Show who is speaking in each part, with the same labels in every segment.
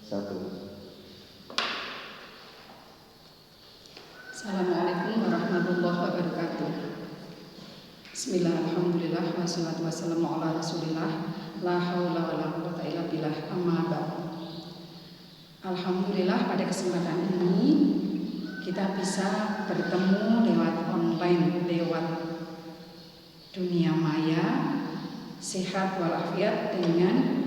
Speaker 1: 1.
Speaker 2: Assalamualaikum warahmatullahi wabarakatuh. Bismillah, alhamdulillah, wassalatu wassalamu ala rasulillah, la haula wa la quwwata illa billah, amma ba'd. Alhamdulillah, pada kesempatan ini kita bisa bertemu lewat online, lewat dunia maya, sehat walafiat, dengan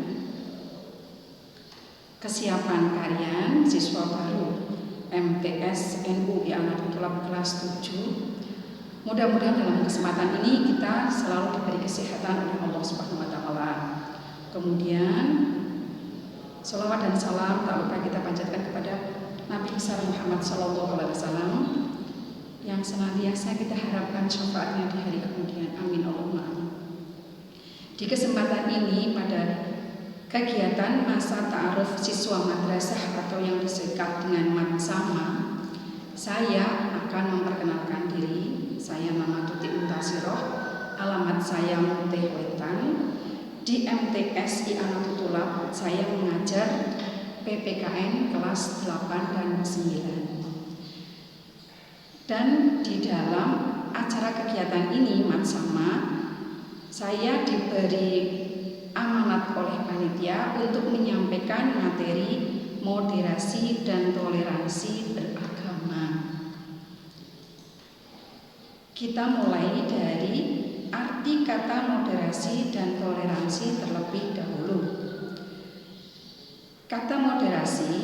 Speaker 2: kesiapan kalian siswa baru MTS NUI An-Nahdlatul kelas 7. Mudah-mudahan dalam kesempatan ini kita selalu diberi kesehatan oleh Allah Subhanahu wa taala. Kemudian sholawat dan salam tak lupa kita panjatkan kepada Nabi besar Muhammad SAW yang senantiasa kita harapkan syafaatnya di hari kemudian. Amin Allahumma amin. Di kesempatan ini pada kegiatan masa ta'aruf siswa madrasah atau yang disingkat dengan MATSAMA, saya akan memperkenalkan diri. Saya nama Tuti Muntasirah, alamat saya Muteh Wetan. Di MTS An-Nahdlatul saya mengajar PPKN kelas 8 dan 9. Dan di dalam acara kegiatan ini MATSAMA, saya diberi amanat oleh panitia untuk menyampaikan materi moderasi dan toleransi beragama. Kita mulai dari arti kata moderasi dan toleransi terlebih dahulu. Kata moderasi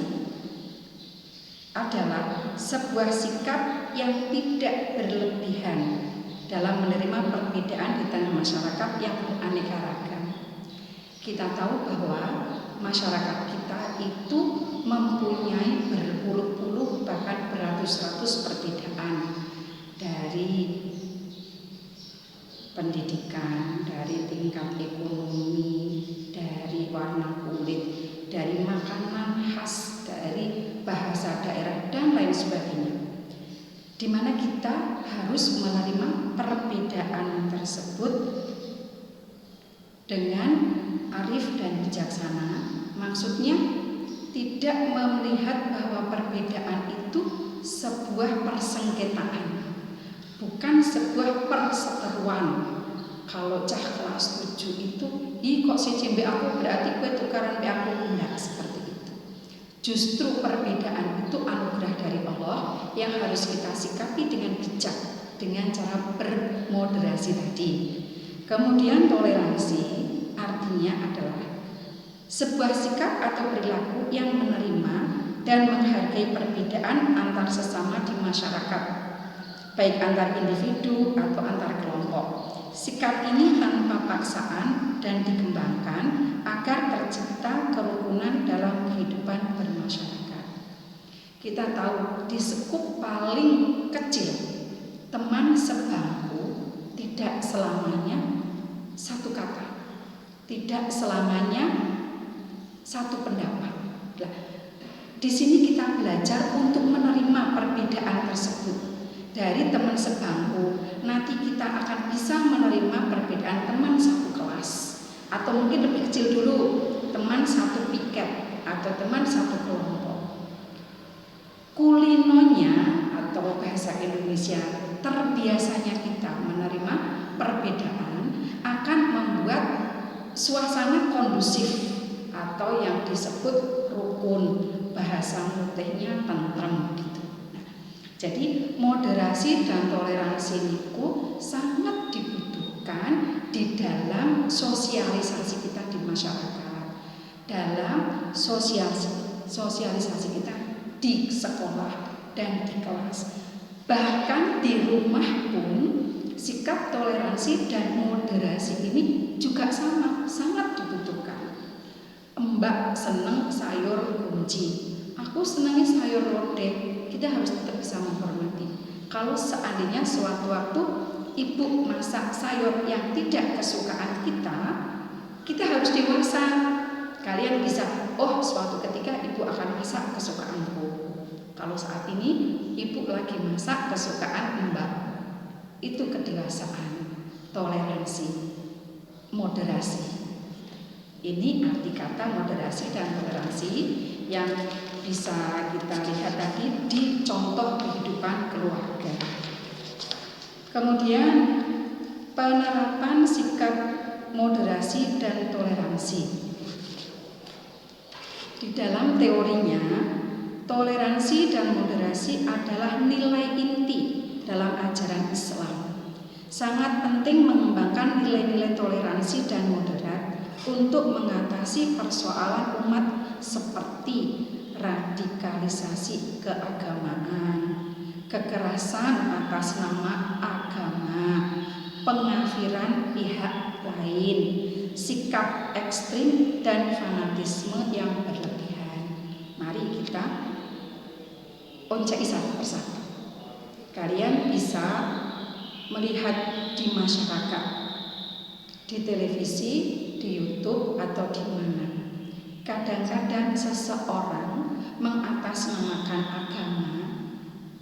Speaker 2: adalah sebuah sikap yang tidak berlebihan dalam menerima perbedaan di tengah masyarakat yang beraneka ragam. Kita tahu bahwa masyarakat kita itu mempunyai berpuluh-puluh bahkan beratus-ratus perbedaan, dari pendidikan, dari tingkat ekonomi, dari warna kulit, dari makanan khas, dari bahasa daerah dan lain sebagainya. Di mana kita harus menerima perbedaan tersebut dengan arif dan bijaksana. Maksudnya tidak melihat bahwa perbedaan itu sebuah persengketaan, bukan sebuah perseteruan. Kalau cah kelas 7 itu, kok si cembe aku berarti kue tukaran be aku, enggak seperti itu. Justru perbedaan itu anugerah dari Allah yang harus kita sikapi dengan bijak, dengan cara bermoderasi tadi. Kemudian toleransi artinya adalah sebuah sikap atau perilaku yang menerima dan menghargai perbedaan antar sesama di masyarakat, baik antar individu atau antar kelompok. Sikap ini tanpa paksaan dan dikembangkan agar tercipta kerukunan dalam kehidupan bermasyarakat. Kita tahu di skup paling kecil, teman sebangku tidak selamanya satu kata, tidak selamanya satu pendapat. Di sini kita belajar untuk menerima perbedaan tersebut. Dari teman sebangku, nanti kita akan bisa menerima perbedaan teman satu kelas, atau mungkin lebih kecil dulu, teman satu piket atau teman satu kelompok. Kulinonya atau bahasa Indonesia, terbiasanya kita menerima perbedaan akan membuat suasana kondusif atau yang disebut rukun, bahasa mutihnya tentrem gitu. Jadi moderasi dan toleransi itu sangat dibutuhkan di dalam sosialisasi kita di masyarakat, dalam sosialisasi kita di sekolah dan di kelas. Bahkan di rumah pun sikap toleransi dan moderasi ini juga sama, sangat dibutuhkan. Mbak seneng sayur kunci, aku senangnya sayur lodeh. Kita harus tetap bisa menghormati. Kalau seandainya suatu waktu ibu masak sayur yang tidak kesukaan kita, kita harus dewasa. Kalian bisa, suatu ketika ibu akan masak kesukaanku. Kalau saat ini ibu lagi masak kesukaan mbak. Itu kedewasaan, toleransi, moderasi. Ini arti kata moderasi dan toleransi yang bisa kita lihat tadi di contoh kehidupan keluarga. Kemudian penerapan sikap moderasi dan toleransi. Di dalam teorinya, toleransi dan moderasi adalah nilai inti dalam ajaran Islam. Sangat penting mengembangkan nilai-nilai toleransi dan moderat untuk mengatasi persoalan umat seperti radikalisasi keagamaan, kekerasan atas nama agama, pengafiran pihak lain, sikap ekstrim dan fanatisme yang berlebihan. Mari kita onceki satu persatu. Kalian bisa melihat di masyarakat, di televisi, di YouTube atau di mana. Kadang-kadang seseorang mengatasnamakan agama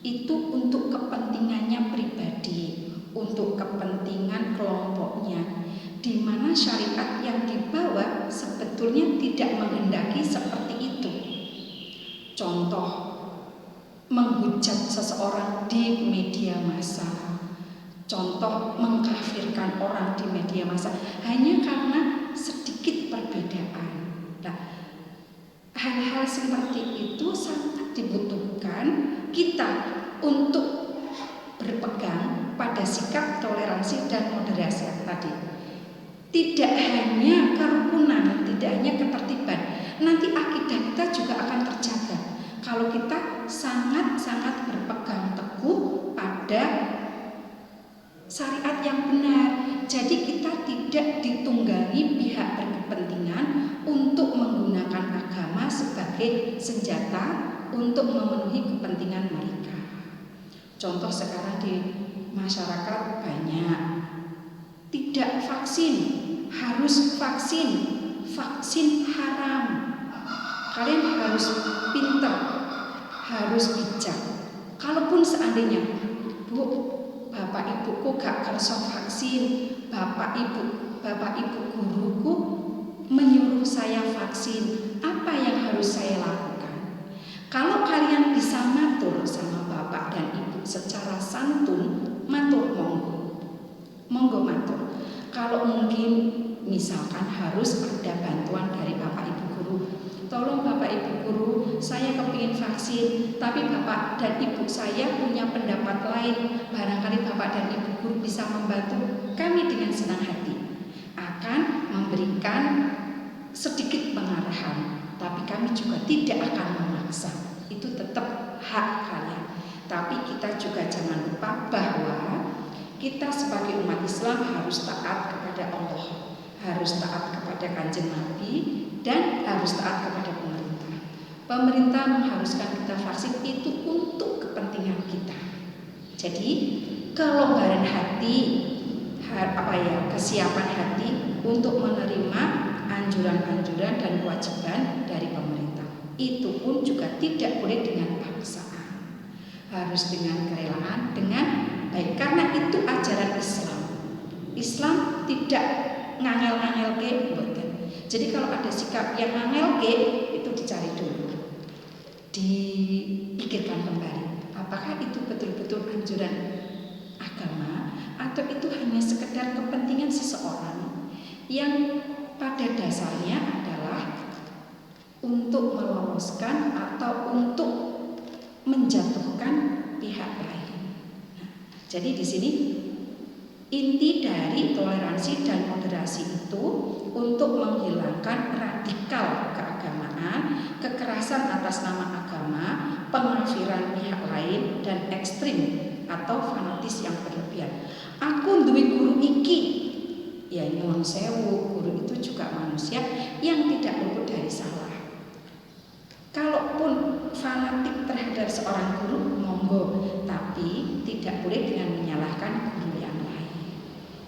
Speaker 2: itu untuk kepentingannya pribadi, untuk kepentingan kelompoknya, di mana syariat yang dibawa sebetulnya tidak menghendaki seperti itu. Contoh, menghujat seseorang di media massa. Contoh, mengkafirkan orang di media massa hanya karena sedikit perbedaan. Nah, hal-hal seperti itu sangat dibutuhkan kita untuk berpegang pada sikap toleransi dan moderasi tadi. Tidak hanya kerukunan, tidak hanya ketertiban, nanti akidah kita juga akan terjaga kalau kita sangat-sangat berpegang teguh pada syariat yang benar. Jadi kita tidak ditunggangi pihak berkepentingan untuk menggunakan agama sebagai senjata untuk memenuhi kepentingan mereka. Contoh sekarang di masyarakat banyak tidak vaksin, harus vaksin, vaksin haram. Kalian harus pintar, harus bijak. Kalaupun seandainya, Bu, bapak ibuku gak kerso vaksin, bapak ibu guruku menyuruh saya vaksin, apa yang harus saya lakukan? Kalau kalian bisa matur sama bapak dan ibu secara santun, matur monggo matur. Kalau mungkin misalkan harus ada bantuan dari bapak ibu guru, tolong bapak ibu guru, saya kepingin vaksin, tapi bapak dan ibu saya punya pendapat lain. Barangkali bapak dan ibu guru bisa membantu kami dengan senang hati. Akan memberikan sedikit pengarahan, tapi kami juga tidak akan memaksa. Itu tetap hak kalian. Tapi kita juga jangan lupa bahwa kita sebagai umat Islam harus taat kepada Allah, harus taat kepada Kanjeng Nabi, dan harus taat kepada pemerintah. Pemerintah mengharuskan kita vaksin itu untuk kepentingan kita. Jadi kelembaran hati, kesiapan hati untuk menerima anjuran-anjuran dan kewajiban dari pemerintah. Itu pun juga tidak boleh dengan paksaan, harus dengan kerelaan, dengan baik, karena itu ajaran Islam. Islam tidak ngangel-ngangel ke. Jadi kalau ada sikap yang ngangel ke, itu dicari dulu, dipikirkan kembali, apakah itu betul-betul anjuran agama atau itu hanya sekedar kepentingan seseorang yang pada dasarnya adalah untuk meloloskan atau untuk menjatuhkan pihak lain. Jadi di sini inti dari toleransi dan moderasi itu untuk menghilangkan radikal keagamaan, kekerasan atas nama agama, pengafiran pihak lain, dan ekstrim atau fanatis yang berlebihan. Aku duwe guru iki, ya nyuwun sewu, guru itu juga manusia yang tidak luput dari salah. Kalaupun fanatik terhadap seorang guru, monggo, tapi tidak boleh dengan menyalahkan guru yang lain.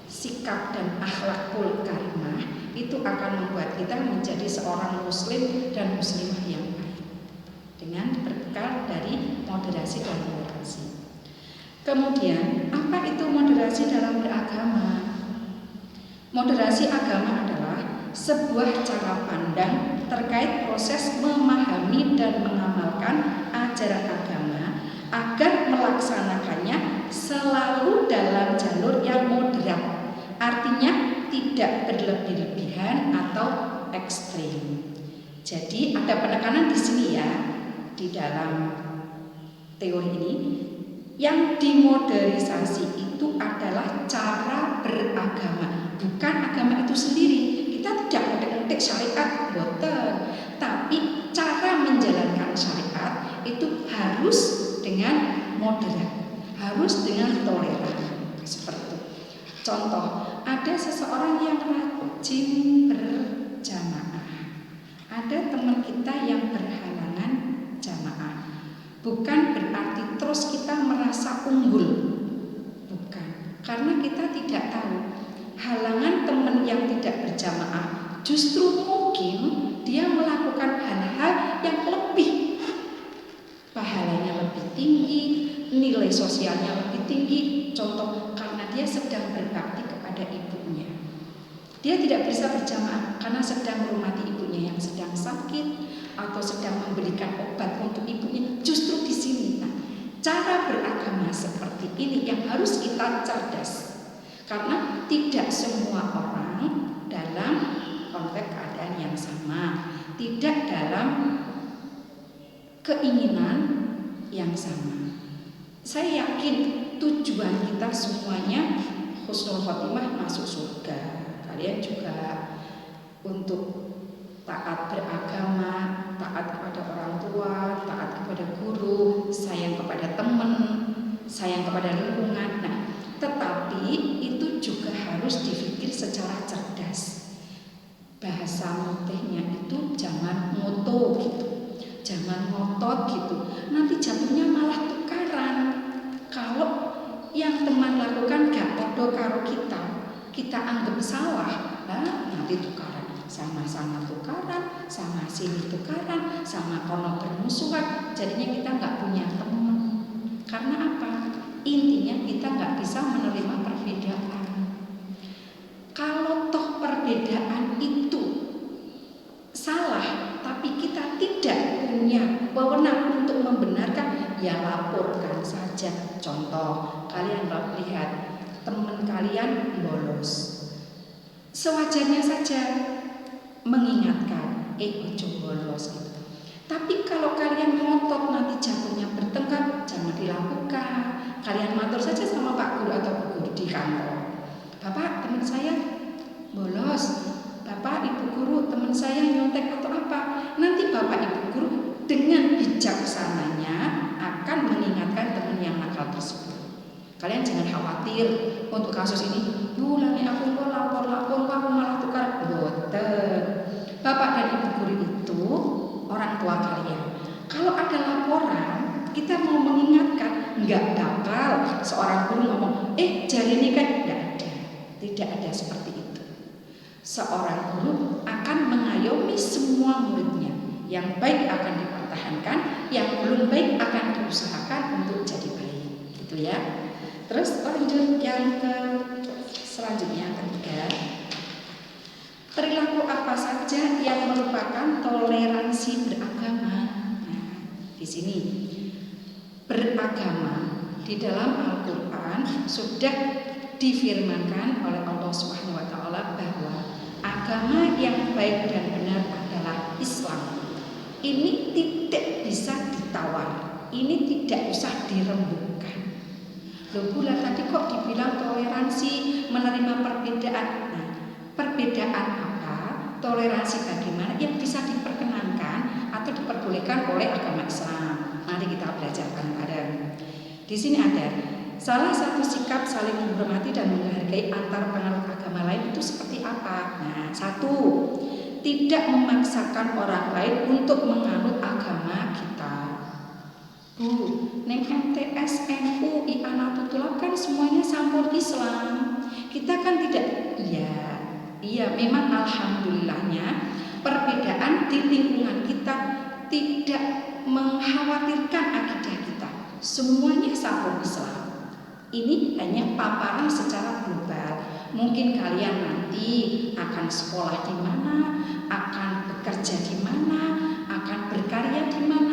Speaker 2: Sikap dan akhlakul karimah itu akan membuat kita menjadi seorang muslim dan muslimah yang baik dengan berbekal dari moderasi dan toleransi. Kemudian, apa itu moderasi dalam beragama? Moderasi agama adalah sebuah cara pandang terkait proses memahami dan dan mengamalkan ajaran agama agar melaksanakannya selalu dalam jalur yang moderat. Artinya tidak berlebih-lebihan atau ekstrim. Jadi ada penekanan di sini ya, di dalam teori ini. Yang dimodernisasi itu adalah cara beragama, bukan agama itu sendiri. Kita tidak mengutik syariat, boten. Tapi cara menjalankan syariat itu harus dengan moderat, harus dengan toleran. Seperti itu. Contoh, ada seseorang yang rajin berjamaah. Ada teman kita yang berhalangan jamaah. Bukan berarti terus kita merasa unggul. Bukan. Karena kita tidak tahu halangan teman yang tidak berjamaah justru mungkin dia melakukan hal-hal yang lebih, pahalanya lebih tinggi, nilai sosialnya lebih tinggi. Contoh, karena dia sedang berbakti kepada ibunya. Dia tidak bisa berjamaah karena sedang menghormati ibunya yang sedang sakit atau sedang memberikan obat untuk ibunya. Justru di sini, cara beragama seperti ini yang harus kita cerdas, karena tidak semua orang dalam konteks keadaan yang sama, tidak dalam keinginan yang sama. Saya yakin tujuan kita semuanya husnul khotimah, masuk surga. Kalian juga untuk taat beragama, taat kepada orang tua, taat kepada guru, sayang kepada teman, sayang kepada lingkungan. Nah, tetapi itu juga harus dipikir secara cerdas. Bahasa mutihnya itu jangan moto gitu, jangan ngotot gitu. Nanti jatuhnya malah tukaran. Kalau yang teman lakukan gak podo karo kita anggap salah, nanti tukaran, sama-sama tukaran, sama sini tukaran, sama kono bermusuhan. Jadinya kita nggak punya teman. Karena apa? Intinya kita nggak bisa menerima perbedaan. Kalau toh perbedaan itu salah, tapi kita tidak punya wewenang untuk membenarkan, ya laporkan saja. Contoh, kalian lihat teman kalian bolos, sewajarnya saja mengingatkan, ojo bolos gitu. Tapi kalau kalian ngotot nanti jatuhnya bertengkar, jangan dilakukan. Kalian matur saja sama Pak Guru atau Bu Guru di kantor. Bapak, teman saya bolos. Bapak, Ibu Guru, teman saya nyontek atau apa. Nanti Bapak, Ibu Guru dengan bijaksananya akan mengingatkan teman yang nakal tersebut. Kalian jangan khawatir untuk kasus ini. Lani aku kok lapor aku malah tukar. Boten. Bapak dan Ibu Guru itu orang tua kalian. Kalau ada laporan, kita mau mengingatkan, nggak bakal seorang guru ngomong, jari ini kan tidak ada seperti itu. Seorang guru akan mengayomi semua muridnya. Yang baik akan dipertahankan, yang belum baik akan diusahakan untuk jadi baik, gitu ya. Terus lanjut yang ke selanjutnya, ketiga, perilaku apa saja yang merupakan toleransi beragama. Nah, di sini beragama di dalam Al-Quran sudah difirmankan oleh Allah Subhanahu wa Ta'ala bahwa agama yang baik dan benar adalah Islam. Ini tidak bisa ditawar, ini tidak usah dirembukkan. Loh, bulan tadi kok dibilang toleransi, menerima perbedaan. Nah, perbedaan apa? Toleransi bagaimana yang bisa diperkenankan atau diperbolehkan oleh agama Islam. Mari kita belajar bareng-bareng. Di sini ada salah satu sikap saling menghormati dan menghargai antar penganut agama lain itu seperti apa? Nah, satu, tidak memaksakan orang lain untuk menganut agama kita. Bu, neng MTS, NU, IA Nahdlatul kan semuanya sampun Islam. Kita kan tidak, iya memang alhamdulillahnya perbedaan di lingkungan kita tidak mengkhawatirkan akidah kita. Semuanya sampun Islam. Ini hanya paparan secara global. Mungkin kalian nanti akan sekolah di mana, akan bekerja di mana, akan berkarya di mana.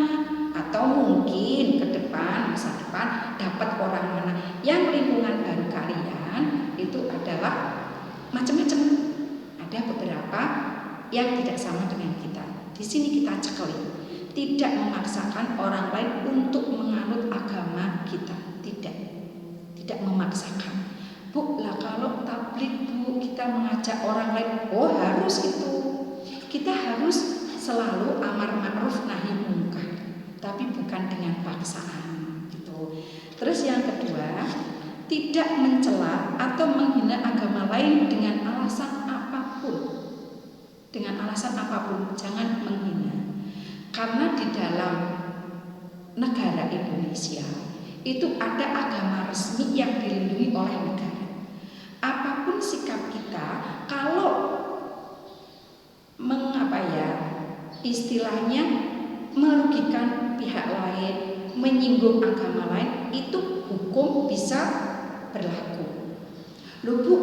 Speaker 2: dapat orang mana. Yang lingkungan baru kalian itu adalah macam-macam. Ada beberapa yang tidak sama dengan kita. Di sini kita cekeli, tidak memaksakan orang lain untuk menganut agama kita, tidak memaksakan. Bu, lah kalau tabligh Bu, kita mengajak orang lain, oh harus itu. Kita harus selalu amar ma'ruf nahi munkar, tapi bukan dengan paksaan gitu. Terus yang kedua, tidak mencela atau menghina agama lain dengan alasan apapun. Dengan alasan apapun, jangan menghina. Karena di dalam negara Indonesia itu ada agama resmi yang dilindungi oleh negara. Apapun sikap kita, kalau istilahnya merugikan pihak lain, menyinggung agama lain, itu hukum bisa berlaku. Loh Bu,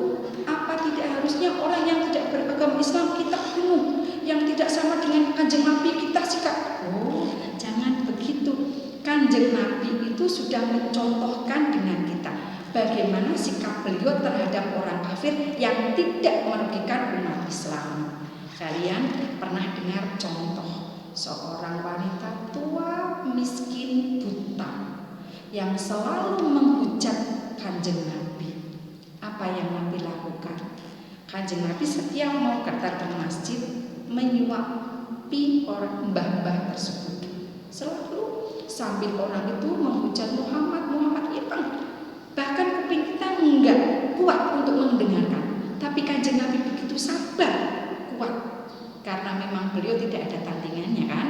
Speaker 2: apa tidak harusnya orang yang tidak beragama Islam kita bunuh, yang tidak sama dengan Kanjeng Nabi kita sikap? Oh, jangan begitu. Kanjeng Nabi itu sudah mencontohkan dengan kita bagaimana sikap beliau terhadap orang kafir yang tidak merugikan umat Islam. Kalian pernah dengar contoh seorang wanita tua, miskin, buta yang selalu menghujat Kanjeng Nabi. Apa yang Nabi lakukan? Kanjeng Nabi setiap mau datang ke masjid menyuapi orang mbah-mbah tersebut. Selalu sambil orang itu menghujat Muhammad hilang. Bahkan kuping kita enggak kuat untuk mendengarkan. Tapi Kanjeng Nabi begitu sabar, kuat. Karena memang beliau tidak ada tandingannya kan.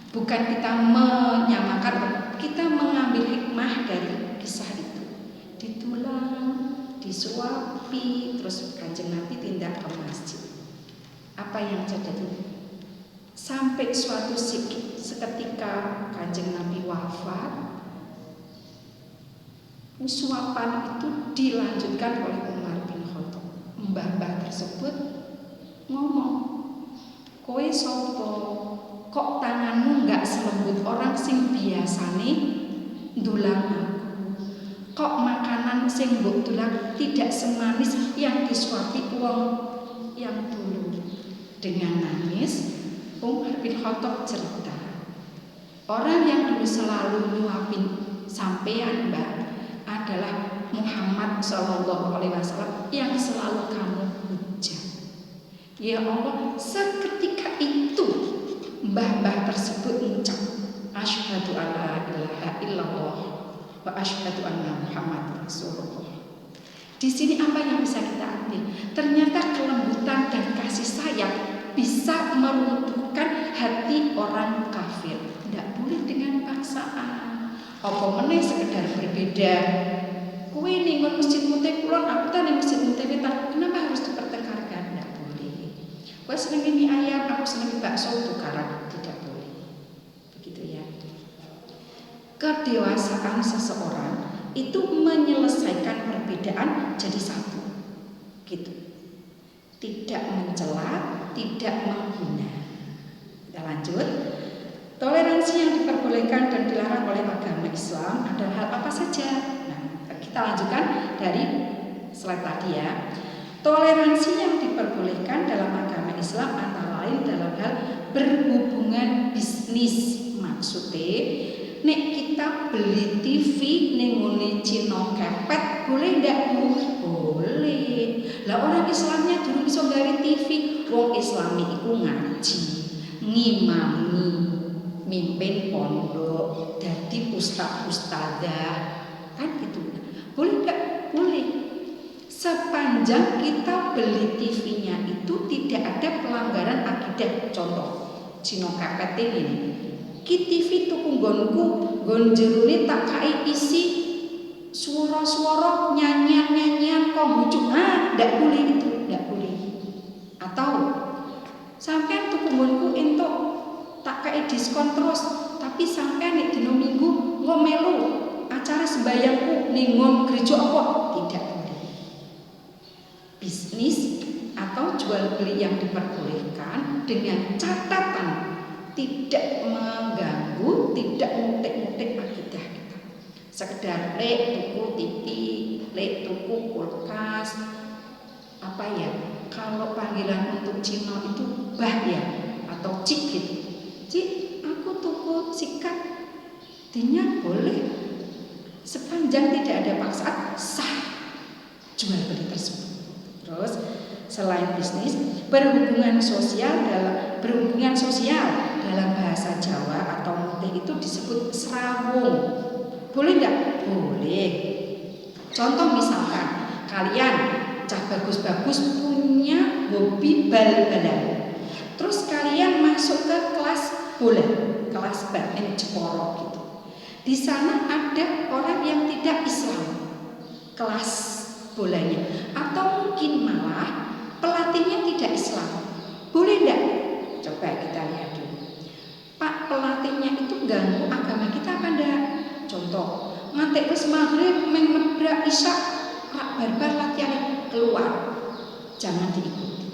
Speaker 2: Bukan kita menyamakan, kita mengambil hikmah dari kisah itu. Ditulang, disuapi, terus Kanjeng Nabi tindak ke masjid. Apa yang terjadi? Sampai suatu seketika Kanjeng Nabi wafat, suapan itu dilanjutkan oleh Umar bin Khattab. Mbah-mbah tersebut ngomong, kowe sopo? Kok tanganmu nggak selembut orang sing biasane ndulang aku? Kok makanan sing mbok dulang tidak semanis yang disuapi wong yang dulu? Dengan nangis Umar bin Khattab cerita, orang yang dulu selalu nyuapin sampean Mbak adalah Muhammad SAW yang selalu kamu hujat. Ya Allah, seketika itu mbah-mbah tersebut mengucap asyhadu alla ilaha illallah wa asyhadu anna Muhammad Rasulullah. Di sini apa yang bisa kita ambil? Ternyata kelembutan dan kasih sayang bisa meruntuhkan hati orang kafir. Tidak boleh dengan paksaan. Apa meneh sekedar berbeda. Kowe ning masjid mute kulon, aku ta ning masjid mute wetan. Kenapa harus dipertengkarkan? Tidak boleh. Kowe seneng mie ayam, aku seneng bakso tukaran. Tidak boleh. Begitu ya. Kedewasaan seseorang itu menyelesaikan perbedaan jadi satu. Gitu. Tidak mencela, tidak menghina. Kita lanjut. Toleransi yang diperbolehkan dan dilarang oleh agama Islam adalah hal apa saja? Nah, kita lanjutkan dari slide tadi ya. Toleransi yang diperbolehkan dalam agama Islam antara lain dalam hal berhubungan bisnis. Maksudnya, nek kita beli TV ning ngene Cina kepet, boleh ndak Bu? Boleh. Lah orang Islamnya dulu iso gawe TV, wong Islami iku ngaji, ngimami, mimpin pondok, jadi ustaz-ustadzah, kan gitu. Boleh nggak? Boleh. Sepanjang kita beli TV-nya itu tidak ada pelanggaran akidah. Contoh, Cino kepet ini. Ki TV tuku nggonku, nggon jerone tak kai isi suara-suara nyanyian-nyanyian konghucu. Ndak boleh itu, ndak boleh. Atau sampean tuku nggonku entuk tak kayak diskon terus, tapi sampai nek dino minggu ngomelu acara sembayangku ningon gereja apa? Tidak boleh. Bisnis atau jual beli yang diperbolehkan dengan catatan tidak mengganggu, tidak ngutik-ngutik akidah kita. sekedar lek tuku TV, lek tuku kulkas, apa ya? Kalau panggilan untuk Cino itu bah ya atau cik gitu. Cik, aku tuku sikat, dinya boleh sepanjang tidak ada paksaan sah jual beli tersebut. Terus selain bisnis, berhubungan sosial dalam bahasa Jawa atau mutih itu disebut serawung. Boleh nggak? Boleh. Contoh misalkan kalian cah bagus-bagus punya hobi bal-balan. Terus kalian masuk ke kelas bola, kelas badminton Jeporo gitu. Di sana ada orang yang tidak Islam kelas bolanya, atau mungkin malah pelatihnya tidak Islam. Boleh enggak? Coba kita lihat dulu. Pak, pelatihnya itu ganggu agama kita apa enggak? Contoh, ngantek wis maghrib mengebrak isya, rak barbar latihan keluar. Jangan diikuti.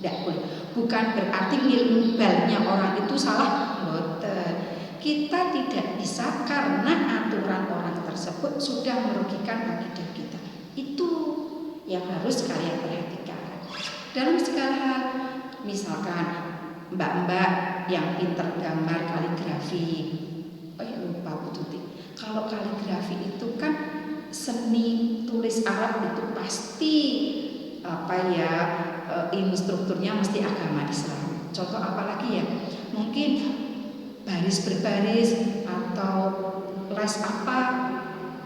Speaker 2: Enggak boleh. Bukan berarti ilmu balnya orang itu salah, mboten. Kita tidak bisa karena aturan orang tersebut sudah merugikan akidah kita. Itu yang harus kalian perhatikan. Dalam segala hal, misalkan mbak-mbak yang pinter gambar kaligrafi. Oh ya lupa Bu Tuti. Kalau kaligrafi itu kan seni tulis Arab itu pasti instrukturnya mesti agama Islam. Contoh apalagi ya? Mungkin baris berbaris atau les apa.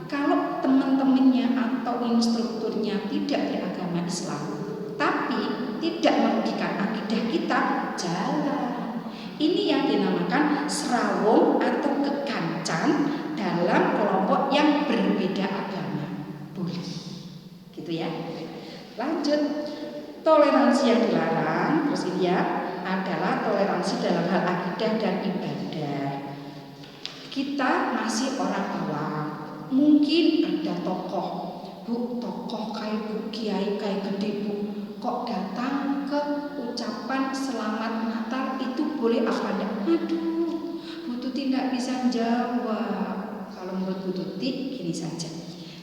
Speaker 2: Kalau teman-temannya atau instrukturnya tidak beragama Islam, tapi tidak merugikan akidah kita, jalan. Ini yang dinamakan serawung atau kekancan dalam kelompok yang berbeda agama. Boleh. Gitu ya. Lanjut. Toleransi yang dilarang, terus ini ya, adalah toleransi dalam hal akidah dan ibadah. Kita masih orang awam. Mungkin ada tokoh, Bu, tokoh kayak Bu Kiai kayak gede Bu, kok datang ke ucapan selamat Natal itu boleh apa enggak? Aduh, Bu Tuti tidak bisa jawab. Kalau menurut Bu Tuti gini saja.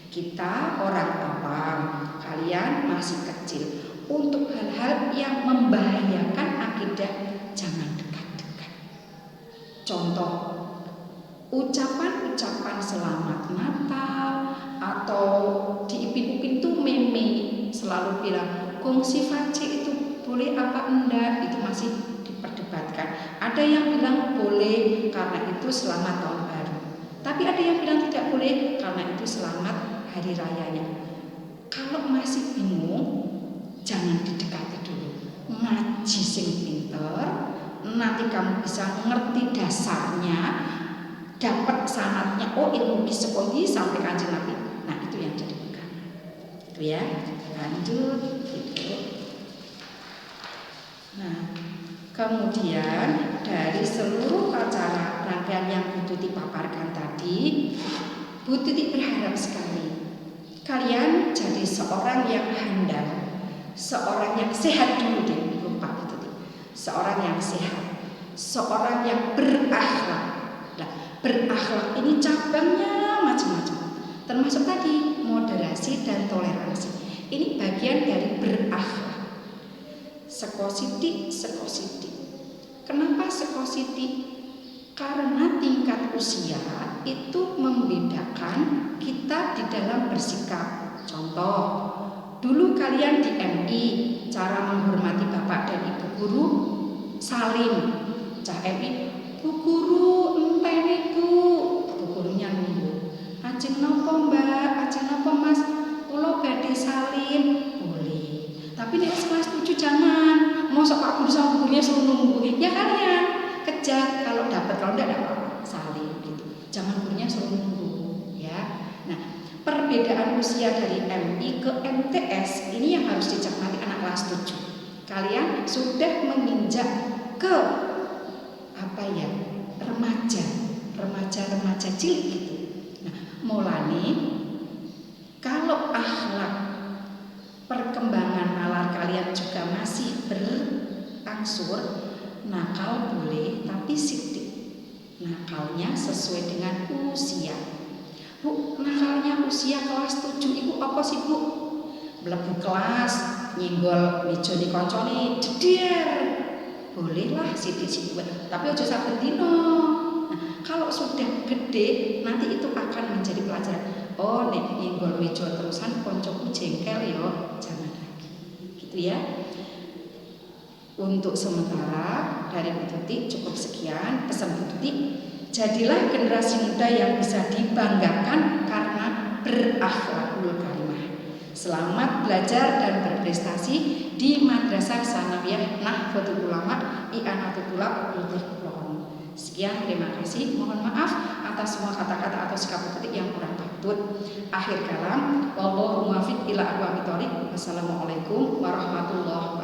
Speaker 2: Kita orang awam, kalian masih kecil. Untuk hal-hal yang membahayakan akidah jangan dekat-dekat. Contoh, ucapan-ucapan selamat Natal atau di Ipin-Upin itu meme selalu bilang kongsi faci itu boleh apa enggak, itu masih diperdebatkan. Ada yang bilang boleh karena itu selamat tahun baru, tapi ada yang bilang tidak boleh karena itu selamat hari rayanya. Kalau masih bingung, jangan didekati dulu. Ngaji sing pinter, nanti kamu bisa ngerti dasarnya, dapat sanatnya. Oh, ilmu psikologi sampai Kanjeng Nabi. Nah, itu yang jadi pegangan. Itu ya. Lanjut gitu. Nah, kemudian dari seluruh acara rangkaian yang Bu Tuti paparkan tadi, Bu Tuti berharap sekali kalian jadi seorang yang handal, seorang yang sehat dulu deh, lupa Bu Tuti. Seorang yang sehat, seorang yang berakhlak. Nah, berakhlak ini cabangnya macam-macam. Termasuk tadi moderasi dan toleransi. Ini bagian dari berakhlak. Sekosidik. Kenapa sekosidik? Karena tingkat usia itu membedakan kita di dalam bersikap. Contoh, dulu kalian di MI cara menghormati bapak dan ibu guru salim. Cah MI, Bu Guru enteni Bu. Bu gurunya nunggu. Ajeng nopo Mbak, ajeng nopo Mas? Kula badhe salim. Boleh. Tapi nek kelas 7 jangan. Mosok Pak Guru sama gurunya suruh nunggu. Ya kalian kejar, kalau dapat, kalau enggak apa-apa, salim gitu. Jangan gurunya suruh nunggu ya. Nah, perbedaan usia dari MI ke MTS ini yang harus dicermati anak kelas 7. Kalian sudah menginjak ke remaja cilik gitu. Nah, mulane kalau akhlak perkembangan nalar kalian juga masih berangsur, nakal boleh tapi sidik. Nakalnya sesuai dengan usia. Bu, nakalnya usia kelas 7 itu apa sih Bu? Mlebu kelas, nyenggol meja ni koncone, jeder. Bolehlah sithik-sithik, tapi aja saben dino. Nah, kalau sudah gede, nanti itu akan menjadi pelajaran. Oh, nek nyenggol meja terusan koncoku jengkel yo, jangan lagi. Gitu ya. Untuk sementara dari Bu Tuti cukup sekian pesan Bu Tuti. Jadilah generasi muda yang bisa dibanggakan karena berakhlakul karimah. Selamat belajar dan berprestasi di Madrasah Sanawiyah Nahdlatul Ulama I'anatul Thulab Lutfi Kulon. Sekian, terima kasih. Mohon maaf atas semua kata-kata atau sikap Bu Tuti yang kurang patut. Akhir kalam, wallahu muwaffiq ila aqwamit thoriq. Wassalamualaikum warahmatullahi wabarakatuh.